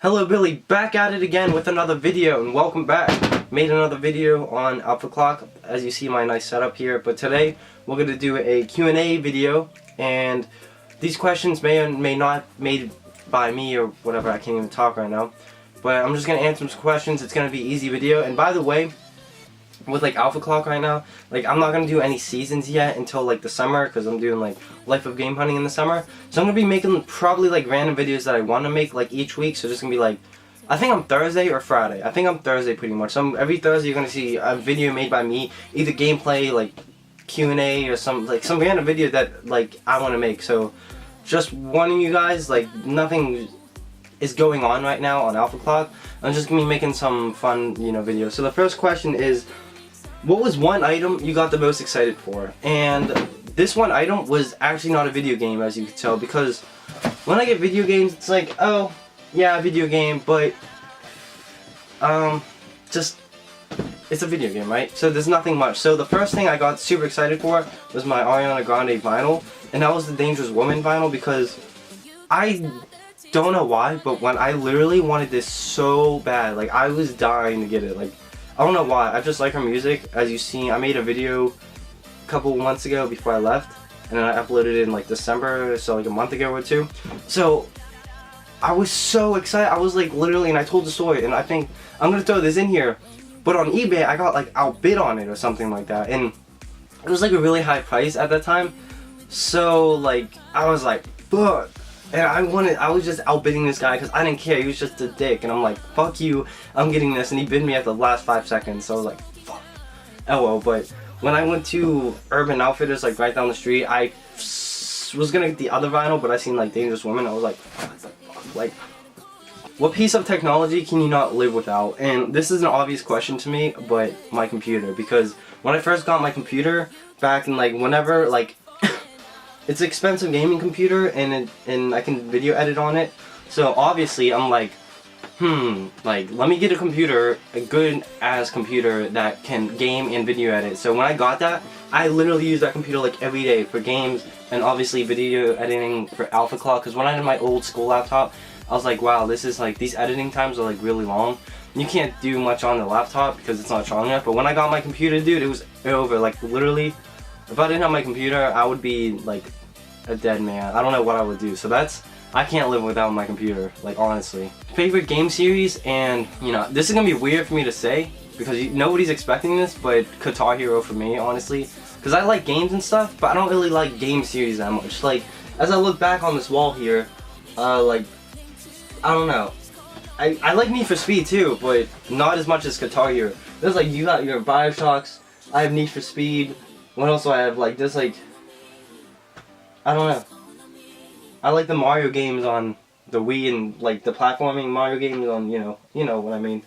Hello Billy, back at it again with another video, and welcome back. Made another video on Alpha Clock, as you see my nice setup here, but today we're going to do a Q&A video, and these questions may or may not made by me or whatever. I can't even talk right now, but I'm just going to answer some questions. It's going to be an easy video, and by the way, with like Alpha Clock right now, like I'm not gonna do any seasons yet until like the summer, because I'm doing like Life of Game Hunting in the summer. So I'm gonna be making probably like random videos that I want to make like each week. So just gonna be like, I think I'm Thursday or Friday. I think I'm Thursday pretty much. So every Thursday you're gonna see a video made by me, either gameplay, like Q&A, or some random video that like I want to make. So just warning you guys, like nothing is going on right now on Alpha Clock. I'm just gonna be making some fun, videos. So the first question is, what was one item you got the most excited for? And this one item was actually not a video game, as you can tell, because when I get video games, it's like, oh, yeah, a video game, but just, it's a video game, right? So there's nothing much. So the first thing I got super excited for was my Ariana Grande vinyl, and that was the Dangerous Woman vinyl, because I don't know why, but when I literally wanted this so bad, like I was dying to get it, like I don't know why. I just like her music. As you see, I made a video a couple months ago before I left, and then I uploaded it in like December, so like a month ago or two. So I was so excited. I was like literally, and I told the story, and I think I'm gonna throw this in here, but on eBay I got like outbid on it or something like that, and it was like a really high price at that time. So like I was like, fuck. And I was just outbidding this guy because I didn't care. He was just a dick, and I'm like, fuck you, I'm getting this, and he bid me at the last 5 seconds. So I was like, fuck. Oh well. But when I went to Urban Outfitters, like right down the street, I was gonna get the other vinyl, but I seen like Dangerous Woman. I was like, what the fuck? Like, what piece of technology can you not live without? And this is an obvious question to me, but my computer, because when I first got my computer back in like whenever, like it's an expensive gaming computer, and I can video edit on it. So obviously I'm like, like let me get a computer, a good ass computer that can game and video edit. So when I got that, I literally use that computer like every day for games and obviously video editing for Alpha Clock. Because when I had my old school laptop, I was like, wow, this is like, these editing times are like really long. You can't do much on the laptop because it's not strong enough. But when I got my computer, dude, it was over. Like literally, if I didn't have my computer, I would be like a dead man. I don't know what I would do. So I can't live without my computer, like honestly. Favorite game series, and this is gonna be weird for me to say because nobody's expecting this, but Guitar Hero for me, honestly, because I like games and stuff, but I don't really like game series that much. Like as I look back on this wall here, like I don't know, I like Need for Speed too, but not as much as Guitar Hero. There's like, you got your Bioshocks, I have Need for Speed. What else do I have? Like there's like, I don't know. I like the Mario games on the Wii, and like the platforming Mario games on, you know what I mean.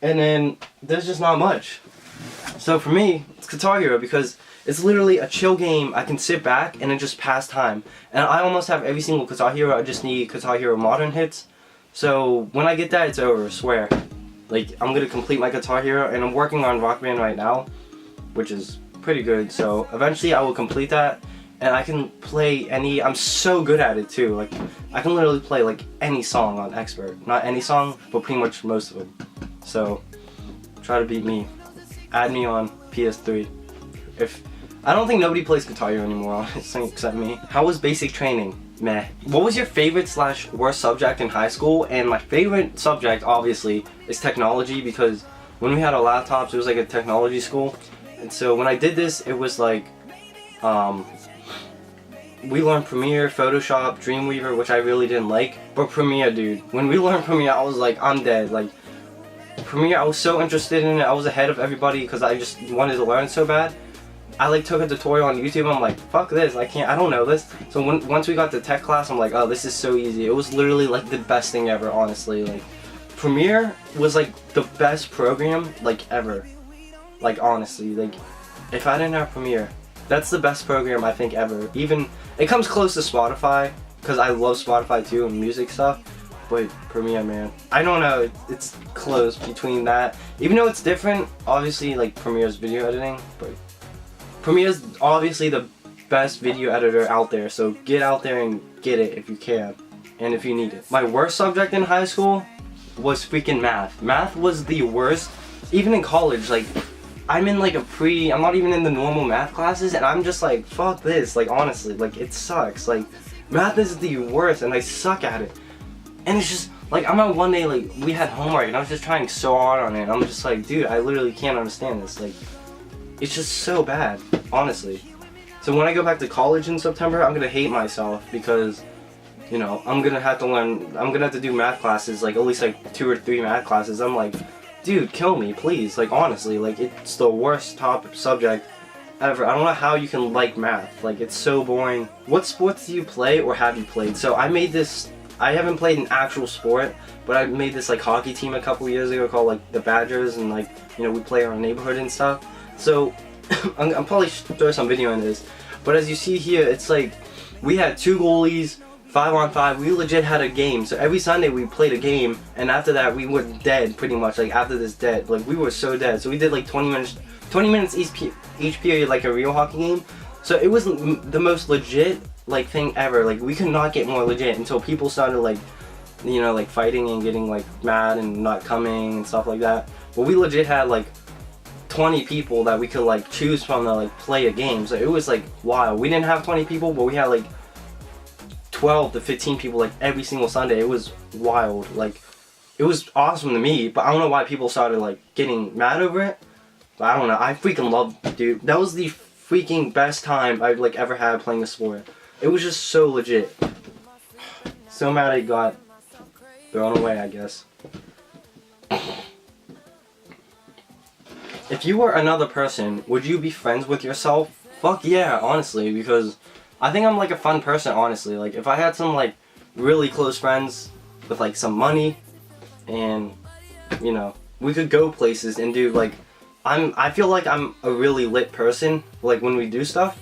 And then there's just not much. So for me, it's Guitar Hero because it's literally a chill game. I can sit back and then just pass time. And I almost have every single Guitar Hero. I just need Guitar Hero Modern hits. So when I get that, it's over, I swear. Like I'm gonna complete my Guitar Hero, and I'm working on Rock Band right now, which is pretty good. So eventually I will complete that. And I can play any, I'm so good at it too, like I can literally play like any song on Expert. Not any song, but pretty much most of it. So try to beat me. Add me on PS3. I don't think nobody plays Guitar Hero anymore, honestly, except me. How was basic training? Meh. What was your favorite / worst subject in high school? And my favorite subject, obviously, is technology, because when we had our laptops, it was like a technology school. And so when I did this, it was like, we learned Premiere, Photoshop, Dreamweaver, which I really didn't like. But Premiere, dude. When we learned Premiere, I was like, I'm dead. Like, Premiere, I was so interested in it. I was ahead of everybody because I just wanted to learn so bad. I like took a tutorial on YouTube. I'm like, fuck this. I don't know this. So once we got to tech class, I'm like, oh, this is so easy. It was literally like the best thing ever, honestly. Like, Premiere was like the best program like ever. Like, honestly, like, if I didn't have Premiere, that's the best program I think ever. Even, it comes close to Spotify, because I love Spotify too and music stuff, but Premiere, man, I don't know, it's close between that. Even though it's different, obviously, like Premiere's video editing, but Premiere's obviously the best video editor out there, so get out there and get it if you can, and if you need it. My worst subject in high school, was freaking math. Math was the worst. Even in college, like, I'm in like I'm not even in the normal math classes, and I'm just like, fuck this, like, honestly, like, it sucks. Like, math is the worst, and I suck at it. And it's just, like, I'm at one day, like, we had homework, and I was just trying so hard on it, and I'm just like, dude, I literally can't understand this. Like, it's just so bad, honestly. So when I go back to college in September, I'm gonna hate myself because, you know, I'm gonna have to do math classes, like, at least, like, 2 or 3 math classes. I'm like, dude, kill me, please. Like, honestly, like, it's the worst subject ever. I don't know how you can like math. Like, it's so boring. What sports do you play or have you played? So I haven't played an actual sport, but I made this, like, hockey team a couple years ago called, like, the Badgers, and, like, you know, we play in our neighborhood and stuff. So I'm probably throw some video in this, but as you see here, it's like we had 2 goalies, 5-on-5. We legit had a game. So every Sunday we played a game, and after that we were dead pretty much. Like, after this dead, like, we were so dead. So we did like 20 minutes each period, like a real hockey game. So it was the most legit, like, thing ever. Like, we could not get more legit until people started, like, you know, like, fighting and getting, like, mad and not coming and stuff like that. But we legit had like 20 people that we could, like, choose from to, like, play a game. So it was, like, wild. We didn't have 20 people, but we had like 12 to 15 people, like, every single Sunday. It was wild. Like, it was awesome to me, but I don't know why people started, like, getting mad over it. But I don't know. I freaking loved it, dude. That was the freaking best time I've, like, ever had playing a sport. It was just so legit. So mad I got thrown away, I guess. If you were another person, would you be friends with yourself? Fuck yeah, honestly, because I think I'm, like, a fun person, honestly. Like, if I had some, like, really close friends with, like, some money, and, you know, we could go places and do, like, I feel like I'm a really lit person, like, when we do stuff.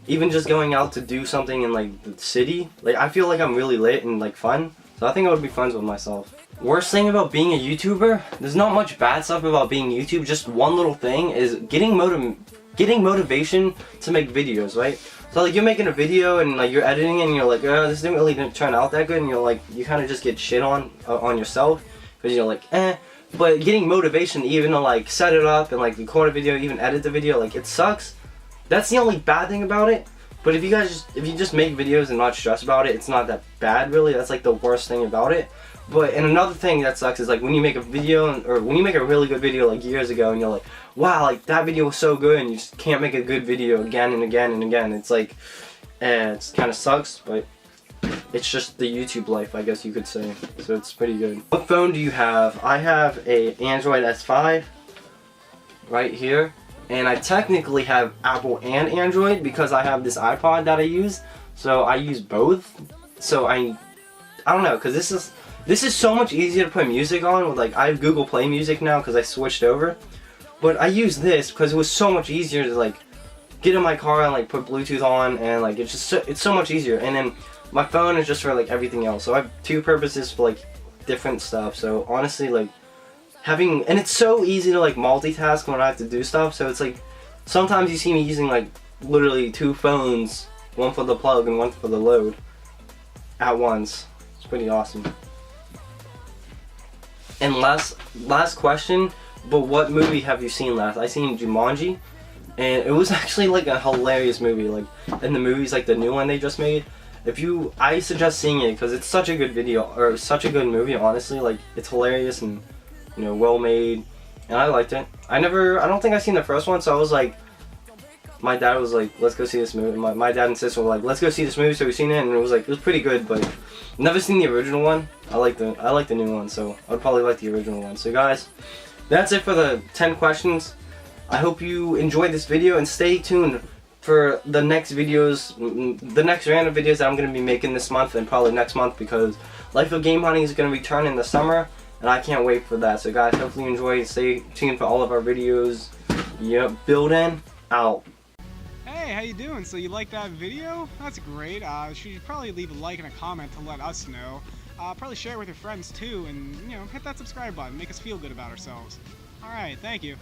Even just going out to do something in, like, the city, like, I feel like I'm really lit and, like, fun. So I think I would be friends with myself. Worst thing about being a YouTuber? There's not much bad stuff about being YouTube. Just one little thing is getting motivation to make videos, right? So, like, you're making a video and, like, you're editing it and you're like, oh, this didn't turn out that good, and you're like, you kind of just get shit on yourself because you're like, eh. But getting motivation even to, like, set it up and, like, record a video, even edit the video, like, it sucks. That's the only bad thing about it. But if you just make videos and not stress about it, it's not that bad, really. That's, like, the worst thing about it. But, and another thing that sucks is, like, when you make a video, or when you make a really good video, like, years ago, and you're like, wow, like, that video was so good, and you just can't make a good video again and again and again. It's like, it kind of sucks, but it's just the YouTube life, I guess you could say. So it's pretty good. What phone do you have? I have a Android S5 right here. And I technically have Apple and Android because I have this iPod that I use. So I use both. So I don't know, because this is so much easier to put music on. With, like, I have Google Play Music now because I switched over. But I use this because it was so much easier to, like, get in my car and, like, put Bluetooth on, and, like, it's so much easier. And then my phone is just for, like, everything else. So I have 2 purposes for, like, different stuff. So honestly, like, and it's so easy to, like, multitask when I have to do stuff. So it's like sometimes you see me using, like, literally 2 phones, one for the plug and one for the load at once. It's pretty awesome. And last question, but what movie have you seen last? I seen Jumanji, and it was actually, like, a hilarious movie. Like, and the movie's, like, the new one they just made. I suggest seeing it because it's such a good video, or such a good movie, honestly. Like, it's hilarious and, you know, well made, and I liked it. I don't think I've seen the first one, so I was like, my dad was like, let's go see this movie. My dad and sister were like, let's go see this movie, so we seen it, and it was pretty good, but never seen the original one. I like the new one, so I'd probably like the original one. So guys, that's it for the 10 questions. I hope you enjoyed this video, and stay tuned for the next videos, the next random videos that I'm going to be making this month and probably next month, because Life of Game Hunting is going to return in the summer, and I can't wait for that. So guys, hopefully you enjoy. Stay tuned for all of our videos. Yep, building out. Hey, how you doing? So you like that video? That's great. You should probably leave a like and a comment to let us know. Probably share it with your friends too, and, you know, hit that subscribe button. Make us feel good about ourselves. Alright, thank you.